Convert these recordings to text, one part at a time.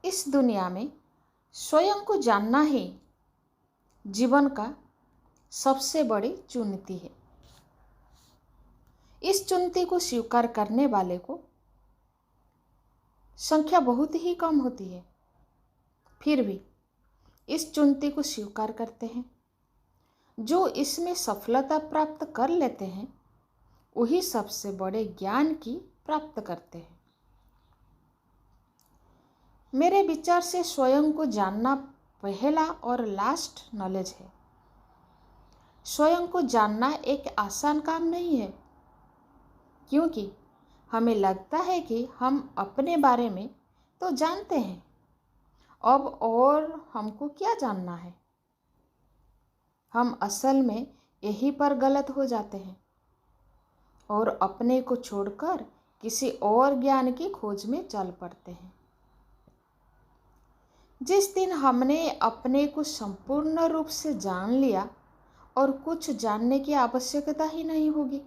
इस दुनिया में स्वयं को जानना ही जीवन का सबसे बड़ी चुनौती है। इस चुनौती को स्वीकार करने वाले को संख्या बहुत ही कम होती है, फिर भी इस चुनौती को स्वीकार करते हैं। जो इसमें सफलता प्राप्त कर लेते हैं वही सबसे बड़े ज्ञान की प्राप्त करते हैं। मेरे विचार से स्वयं को जानना पहला और लास्ट नॉलेज है। स्वयं को जानना एक आसान काम नहीं है, क्योंकि हमें लगता है कि हम अपने बारे में तो जानते हैं, अब और हमको क्या जानना है। हम असल में यहीं पर गलत हो जाते हैं और अपने को छोड़कर किसी और ज्ञान की खोज में चल पड़ते हैं। जिस दिन हमने अपने को संपूर्ण रूप से जान लिया और कुछ जानने की आवश्यकता ही नहीं होगी।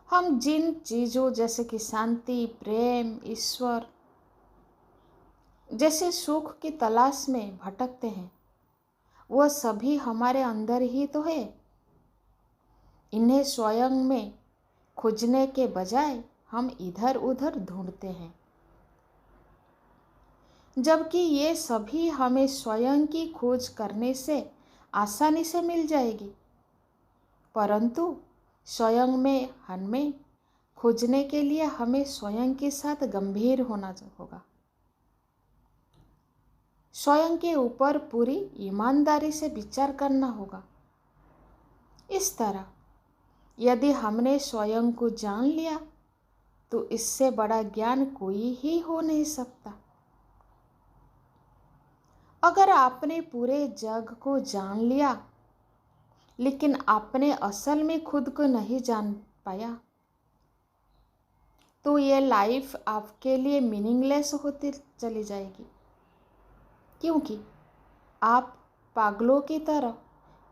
हम जिन चीज़ों जैसे कि शांति, प्रेम, ईश्वर जैसे सुख की तलाश में भटकते हैं, वह सभी हमारे अंदर ही तो है। इन्हें स्वयं में खोजने के बजाय हम इधर उधर ढूंढते हैं, जबकि ये सभी हमें स्वयं की खोज करने से आसानी से मिल जाएगी। परंतु स्वयं में हमें खोजने के लिए हमें स्वयं के साथ गंभीर होना होगा, स्वयं के ऊपर पूरी ईमानदारी से विचार करना होगा। इस तरह यदि हमने स्वयं को जान लिया तो इससे बड़ा ज्ञान कोई ही हो नहीं सकता। अगर आपने पूरे जग को जान लिया लेकिन आपने असल में खुद को नहीं जान पाया, तो ये लाइफ आपके लिए मीनिंगलेस होती चली जाएगी, क्योंकि आप पागलों की तरह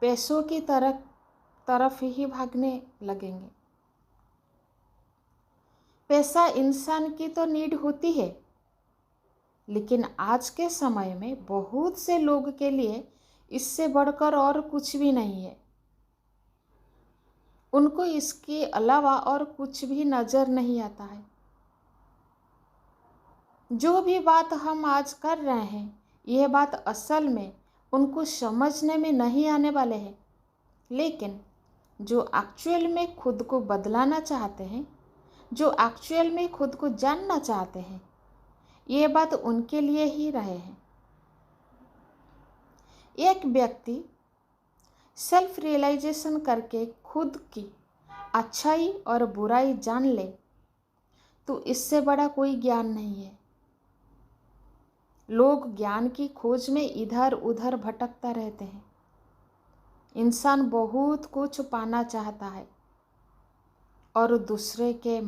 पैसों की तरफ ही भागने लगेंगे। पैसा इंसान की तो नीड होती है, लेकिन आज के समय में बहुत से लोग के लिए इससे बढ़कर और कुछ भी नहीं है। उनको इसके अलावा और कुछ भी नज़र नहीं आता है। जो भी बात हम आज कर रहे हैं, यह बात असल में उनको समझने में नहीं आने वाले हैं, लेकिन जो एक्चुअल में खुद को बदलाना चाहते हैं, जो एक्चुअल में खुद को जानना चाहते हैं, ये बात उनके लिए ही रहे हैं। एक व्यक्ति सेल्फ रियलाइजेशन करके खुद की अच्छाई और बुराई जान ले तो इससे बड़ा कोई ज्ञान नहीं है। लोग ज्ञान की खोज में इधर उधर भटकता रहते हैं। इंसान बहुत कुछ पाना चाहता है और दूसरे के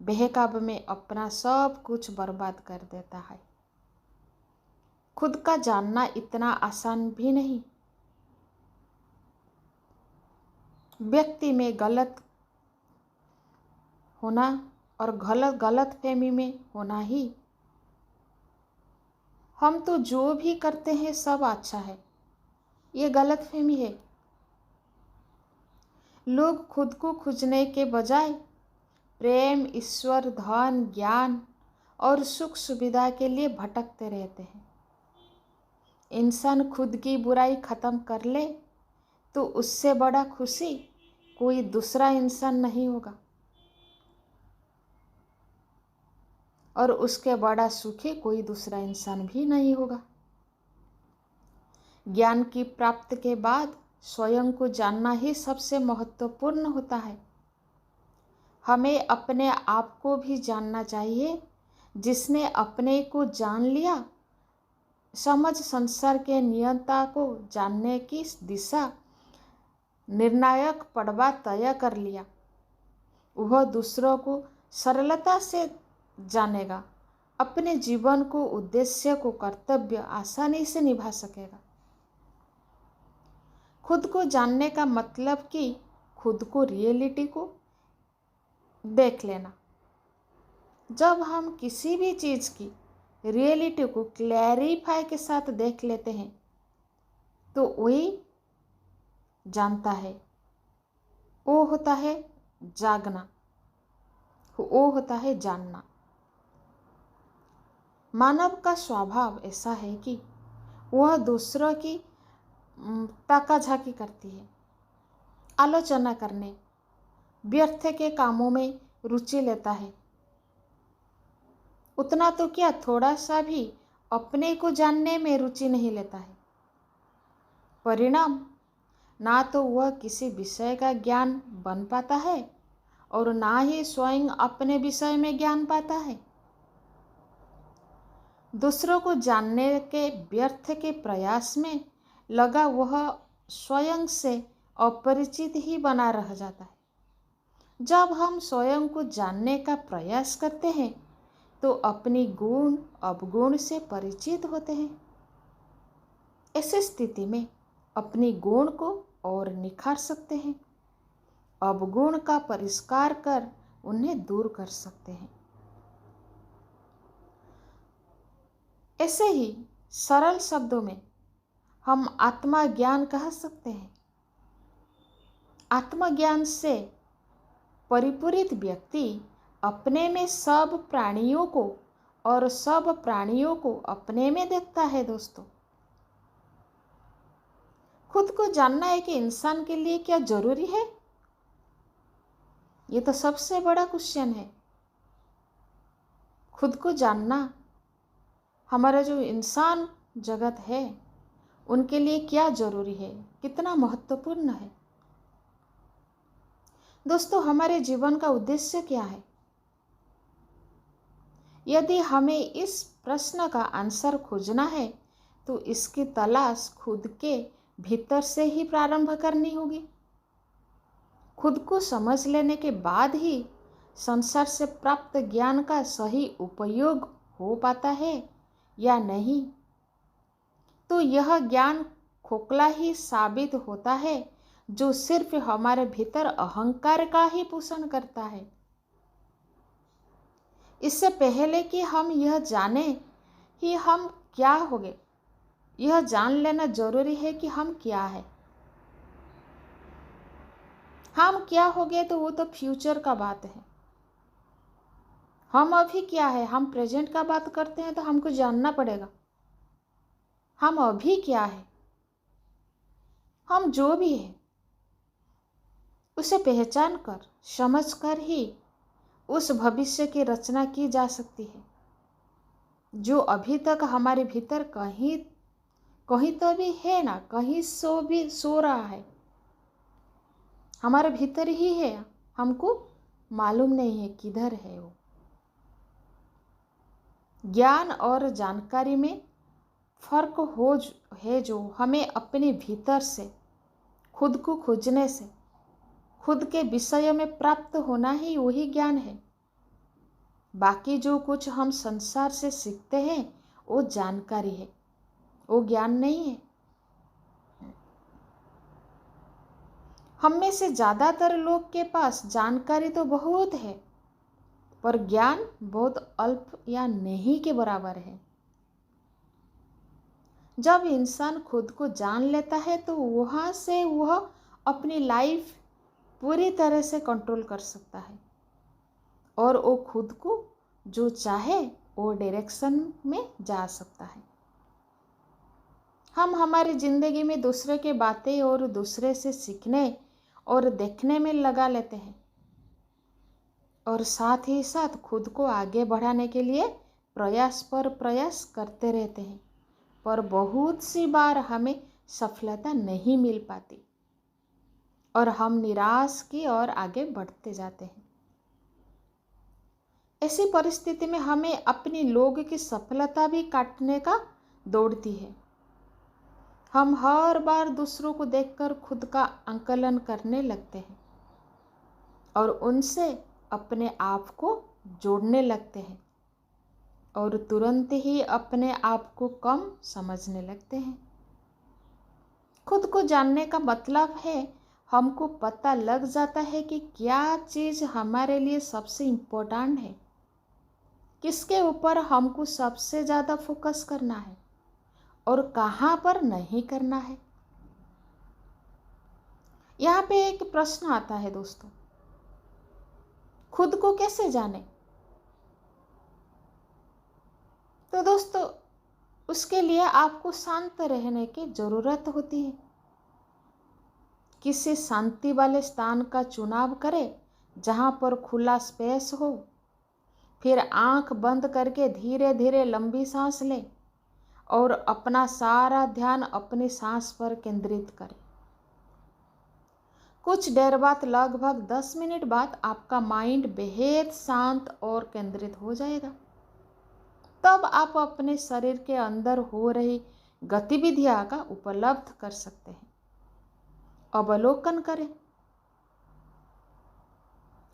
बहकावे में अपना सब कुछ बर्बाद कर देता है। खुद का जानना इतना आसान भी नहीं। व्यक्ति में गलत होना और गलत फहमी में होना ही, हम तो जो भी करते हैं सब अच्छा है, ये गलत फहमी है। लोग खुद को खोजने के बजाय प्रेम, ईश्वर, धन, ज्ञान और सुख सुविधा के लिए भटकते रहते हैं। इंसान खुद की बुराई खत्म कर ले तो उससे बड़ा खुशी कोई दूसरा इंसान नहीं होगा और उसके बड़ा सुखी कोई दूसरा इंसान भी नहीं होगा। ज्ञान की प्राप्ति के बाद स्वयं को जानना ही सबसे महत्वपूर्ण होता है। हमें अपने आप को भी जानना चाहिए। जिसने अपने को जान लिया, समझ संसार के नियंता को जानने की दिशा निर्णायक पड़ाव तय कर लिया, वह दूसरों को सरलता से जानेगा, अपने जीवन को, उद्देश्य को, कर्तव्य आसानी से निभा सकेगा। खुद को जानने का मतलब कि खुद को, रियलिटी को देख लेना। जब हम किसी भी चीज़ की रियलिटी को क्लैरिफाई के साथ देख लेते हैं तो वही जानता है। वो होता है जागना, वो होता है जानना। मानव का स्वभाव ऐसा है कि वह दूसरों की ताकाझाकी करती है, आलोचना करने, व्यर्थ के कामों में रुचि लेता है। उतना तो क्या, थोड़ा सा भी अपने को जानने में रुचि नहीं लेता है। परिणाम, ना तो वह किसी विषय का ज्ञान बन पाता है और ना ही स्वयं अपने विषय में ज्ञान पाता है। दूसरों को जानने के व्यर्थ के प्रयास में लगा वह स्वयं से अपरिचित ही बना रह जाता है। जब हम स्वयं को जानने का प्रयास करते हैं तो अपनी गुण अवगुण से परिचित होते हैं। ऐसी स्थिति में अपनी गुण को और निखार सकते हैं, अवगुण का परिष्कार कर उन्हें दूर कर सकते हैं। ऐसे ही सरल शब्दों में हम आत्मज्ञान कह सकते हैं। आत्मज्ञान से परिपूरित व्यक्ति अपने में सब प्राणियों को और सब प्राणियों को अपने में देखता है। दोस्तों, खुद को जानना एक इंसान के लिए क्या जरूरी है? ये तो सबसे बड़ा क्वेश्चन है। खुद को जानना हमारा जो इंसान जगत है उनके लिए क्या जरूरी है, कितना महत्वपूर्ण है। दोस्तों, हमारे जीवन का उद्देश्य क्या है? यदि हमें इस प्रश्न का आंसर खोजना है तो इसकी तलाश खुद के भीतर से ही प्रारंभ करनी होगी। खुद को समझ लेने के बाद ही संसार से प्राप्त ज्ञान का सही उपयोग हो पाता है या नहीं, तो यह ज्ञान खोखला ही साबित होता है जो सिर्फ हमारे भीतर अहंकार का ही पोषण करता है। इससे पहले कि हम यह जाने कि हम क्या होंगे, यह जान लेना जरूरी है कि हम क्या है। हम क्या होंगे तो वो तो फ्यूचर का बात है। हम अभी क्या है, हम प्रेजेंट का बात करते हैं तो हमको जानना पड़ेगा हम अभी क्या है। हम जो भी है उसे पहचान कर समझ कर ही उस भविष्य की रचना की जा सकती है जो अभी तक हमारे भीतर कहीं कहीं तो भी है ना, कहीं सो रहा है। हमारे भीतर ही है, हमको मालूम नहीं है किधर है वो। ज्ञान और जानकारी में फर्क है जो हमें अपने भीतर से खुद को खोजने से खुद के विषय में प्राप्त होना ही वही ज्ञान है। बाकी जो कुछ हम संसार से सीखते हैं वो जानकारी है, वो ज्ञान नहीं है। हम में से ज़्यादातर लोग के पास जानकारी तो बहुत है पर ज्ञान बहुत अल्प या नहीं के बराबर है। जब इंसान खुद को जान लेता है तो वहाँ से वह अपनी लाइफ पूरी तरह से कंट्रोल कर सकता है और वो खुद को जो चाहे वो डायरेक्शन में जा सकता है। हम हमारी ज़िंदगी में दूसरे के बातें और दूसरे से सीखने और देखने में लगा लेते हैं और साथ ही साथ खुद को आगे बढ़ाने के लिए प्रयास पर प्रयास करते रहते हैं, पर बहुत सी बार हमें सफलता नहीं मिल पाती और हम निराश की ओर आगे बढ़ते जाते हैं। ऐसी परिस्थिति में हमें अपनी लोग की सफलता भी काटने का दौड़ती है। हम हर बार दूसरों को देखकर खुद का आंकलन करने लगते हैं और उनसे अपने आप को जोड़ने लगते हैं और तुरंत ही अपने आप को कम समझने लगते हैं। खुद को जानने का मतलब है हमको पता लग जाता है कि क्या चीज़ हमारे लिए सबसे इम्पोर्टेंट है किसके ऊपर हमको सबसे ज़्यादा फोकस करना है और कहाँ पर नहीं करना है। यहाँ पे एक प्रश्न आता है दोस्तों, खुद को कैसे जाने। तो दोस्तों उसके लिए आपको शांत रहने की ज़रूरत होती है। किसी शांति वाले स्थान का चुनाव करें जहाँ पर खुला स्पेस हो। फिर आंख बंद करके धीरे धीरे लंबी सांस लें और अपना सारा ध्यान अपनी सांस पर केंद्रित करें। कुछ देर बाद, लगभग 10 मिनट बाद, आपका माइंड बेहद शांत और केंद्रित हो जाएगा। तब आप अपने शरीर के अंदर हो रही गतिविधियां का उपलब्ध कर सकते हैं, अवलोकन करें।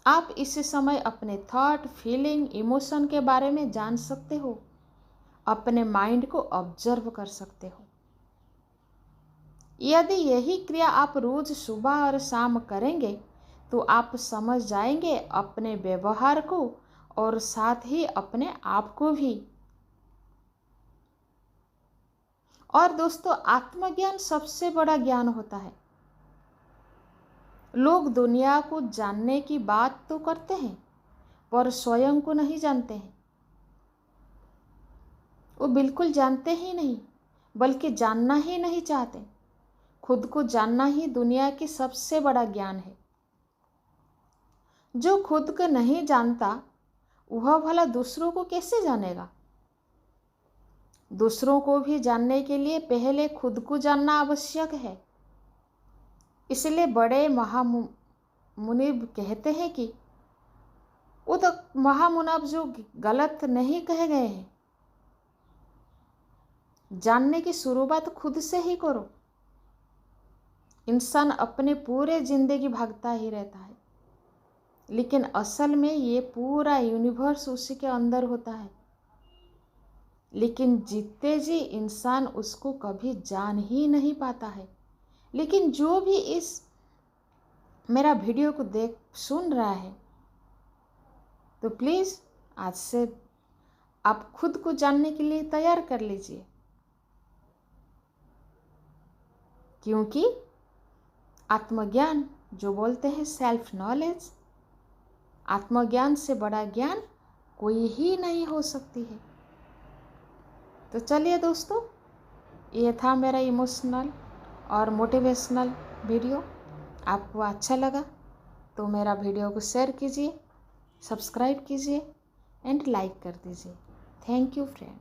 आप इस समय अपने थॉट, फीलिंग, इमोशन के बारे में जान सकते हो, अपने माइंड को ऑब्जर्व कर सकते हो। यदि यही क्रिया आप रोज सुबह और शाम करेंगे तो आप समझ जाएंगे अपने व्यवहार को और साथ ही अपने आप को भी। और दोस्तों, आत्मज्ञान सबसे बड़ा ज्ञान होता है। लोग दुनिया को जानने की बात तो करते हैं पर स्वयं को नहीं जानते हैं। वो बिल्कुल जानते ही नहीं, बल्कि जानना ही नहीं चाहते। खुद को जानना ही दुनिया की सबसे बड़ा ज्ञान है। जो खुद को नहीं जानता वह भला दूसरों को कैसे जानेगा। दूसरों को भी जानने के लिए पहले खुद को जानना आवश्यक है। इसलिए बड़े महामुनिब कहते हैं कि वो तो महामुनिब जो गलत नहीं कहे गए हैं। जानने की शुरुआत खुद से ही करो। इंसान अपने पूरे जिंदगी भागता ही रहता है, लेकिन असल में ये पूरा यूनिवर्स उसी के अंदर होता है। लेकिन जीते जी इंसान उसको कभी जान ही नहीं पाता है। लेकिन जो भी इस मेरा वीडियो को सुन रहा है, तो प्लीज़ आज से आप खुद को जानने के लिए तैयार कर लीजिए, क्योंकि आत्मज्ञान जो बोलते हैं सेल्फ नॉलेज, आत्मज्ञान से बड़ा ज्ञान कोई ही नहीं हो सकती है। तो चलिए दोस्तों, ये था मेरा इमोशनल और मोटिवेशनल वीडियो। आपको अच्छा लगा तो मेरा वीडियो को शेयर कीजिए, सब्सक्राइब कीजिए एंड लाइक कर दीजिए। Thank you friend.